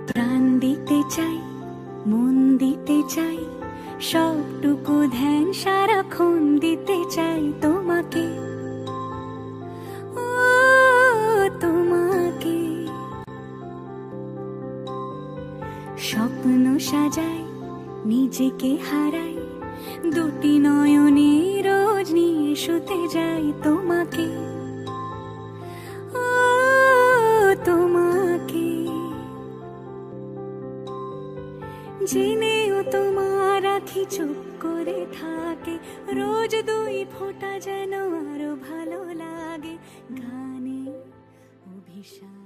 প্রাণ দিতে চাই, মন দিতে চাই, সবটুকু ধ্যান সারাক্ষণ দিতে চাই তোমাকে, ও তোমাকে। স্বপ্ন সাজাই, নিজেকে হারাই, দুটি নয়নে রোজ নিয়ে শুতে যাই তোমাকে, ও তোমাকে। জেনেও তোমার আখি চুপ করে থাকে, রোজ দুই ফোঁটা যেন আরো ভালো লাগে, গানে অভিশাপ।